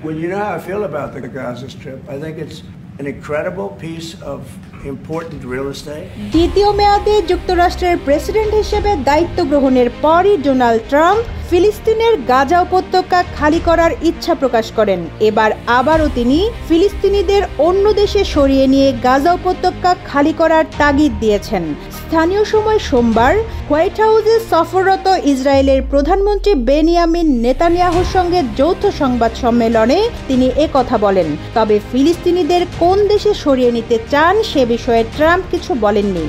Well, you know how I feel about the Gaza Strip. I think it's an incredible piece of important real estate. দ্বিতীয় মেয়াদে যুক্তরাষ্ট্রের president হিসেবে দায়িত্ব গ্রহণের পরই ডোনাল্ড ট্রাম্প ফিলিস্তিনের গাজা উপত্যকা খালি করার ইচ্ছা প্রকাশ করেন। এবার আবারও তিনি ফিলিস্তিনিদের অন্য দেশে সরিয়ে নিয়ে গাজা উপত্যকা খালি করার তাগিদ দিয়েছেন। স্থানীয় সময় সোমবার হোয়াইট হাউসে সফররত ইসরায়েলের প্রধানমন্ত্রী বেনিয়ামিন নেতানিয়াহুর সঙ্গে যৌথ সংবাদ সম্মেলনে তিনি একথা বলেন। তবে ফিলিস্তিনিদের কোন দেশে সরিয়ে নিতে চান সে বিষয়ে ট্রাম্প কিছু বলেননি।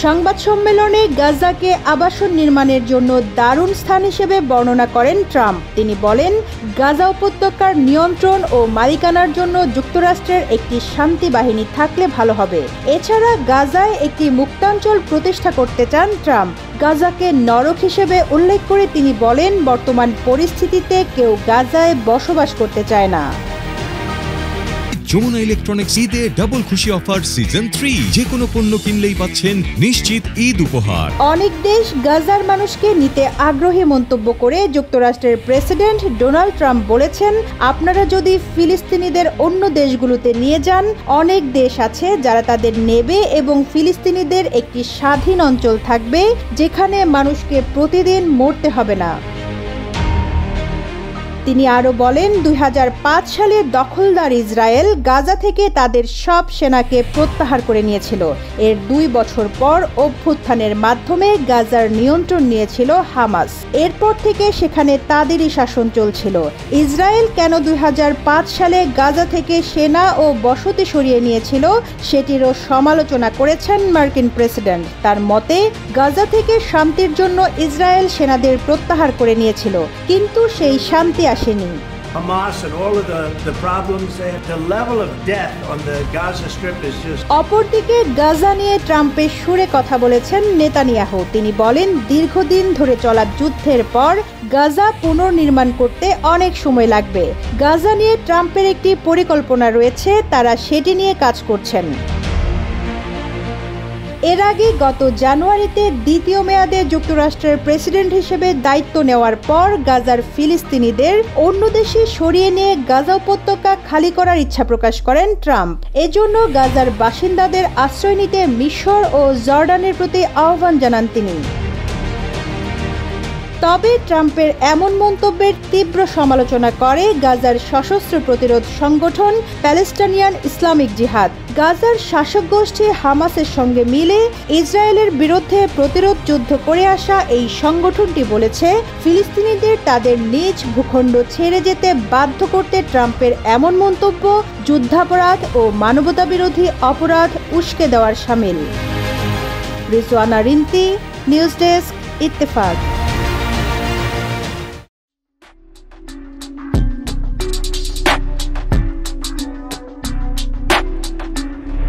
সংবাদ সম্মেলনে গাজাকে আবাসন নির্মাণের জন্য দারুণ স্থান হিসেবে বর্ণনা করেন ট্রাম্প। তিনি বলেন, গাজা উপত্যকার নিয়ন্ত্রণ ও মালিকানার জন্য যুক্তরাষ্ট্রের একটি শান্তি বাহিনী থাকলে ভালো হবে। এছাড়া গাজায় একটি মুক্তাঞ্চল প্রতিষ্ঠা করতে চান ট্রাম্প। গাজাকে নরক হিসেবে উল্লেখ করে তিনি বলেন, বর্তমান পরিস্থিতিতে কেউ গাজায় বসবাস করতে চায় না। যমুনা ইলেকট্রনিক্স ঈদে ডাবল খুশি অফার সিজন 3, যে কোনো পণ্য কিনলেই পাচ্ছেন নিশ্চিত ঈদ উপহার। অনেক দেশ গাজার মানুষকে নিতে আগ্রহী মন্তব্য করে যুক্তরাষ্ট্রের প্রেসিডেন্ট ডোনাল্ড ট্রাম্প বলেছেন, আপনারা যদি ফিলিস্তিনিদের অন্য দেশগুলোতে নিয়ে যান, অনেক দেশ আছে যারা তাদের নেবে এবং ফিলিস্তিনিদের একটি স্বাধীন অঞ্চল থাকবে যেখানে মানুষকে প্রতিদিন মরতে হবে না। তিনি আরও বলেন, 2005 সালে দখলদার ইসরায়েল গাজা থেকে তাদের সব সেনাকে প্রত্যাহার করে নিয়েছিল। এর 2 বছর পর অভ্যুত্থানের মাধ্যমে গাজার নিয়ন্ত্রণ নিয়েছিল হামাস। এরপর থেকে সেখানে তাদেরই শাসন চলছিল। ইসরায়েল কেন 2005 সালে গাজা থেকে সেনা ও বসতি সরিয়ে নিয়েছিল সেটিরও সমালোচনা করেছেন মার্কিন প্রেসিডেন্ট। তার মতে, গাজা থেকে শান্তির জন্য ইসরায়েল সেনাদের প্রত্যাহার করে নিয়েছিল, কিন্তু সেই শান্তি আসেনি। Hamas and all of the problems there, the level of death on the Gaza Strip is just... অপরদিকে গাজা নিয়ে ট্রাম্পের সুরে কথা বলেছেন নেতানিয়াহু। তিনি বলেন, দীর্ঘদিন ধরে চলা যুদ্ধের পর গাজা পুনর্নির্মাণ করতে অনেক সময় লাগবে। গাজা নিয়ে ট্রাম্পের একটি পরিকল্পনা রয়েছে, তারা সেটি নিয়ে কাজ করছেন। এর আগে গত জানুয়ারিতে দ্বিতীয় মেয়াদে যুক্তরাষ্ট্রের প্রেসিডেন্ট হিসেবে দায়িত্ব নেওয়ার পর গাজার ফিলিস্তিনিদের অন্য দেশে সরিয়ে নিয়ে গাজা উপত্যকা খালি করার ইচ্ছা প্রকাশ করেন ট্রাম্প। এজন্য গাজার বাসিন্দাদের আশ্রয় নিতে মিশর ও জর্ডানের প্রতি আহ্বান জানান তিনি। তবে ট্রাম্পের এমন মন্তব্যের তীব্র সমালোচনা করে গাজার সশস্ত্র প্রতিরোধ সংগঠন প্যালেস্টাইনিয়ান ইসলামিক জিহাদ। গাজার শাসক গোষ্ঠী হামাসের সঙ্গে মিলে ইসরায়েলের বিরুদ্ধে প্রতিরোধ যুদ্ধ করে আসা এই সংগঠনটি বলেছে, ফিলিস্তিনিদের তাদের নিজ ভূখণ্ড ছেড়ে যেতে বাধ্য করতে ট্রাম্পের এমন মন্তব্য যুদ্ধাপরাধ ও মানবতাবিরোধী অপরাধ উস্কে দেওয়ার শামিল। Rizwana Rinti, news desk, Ittefaq.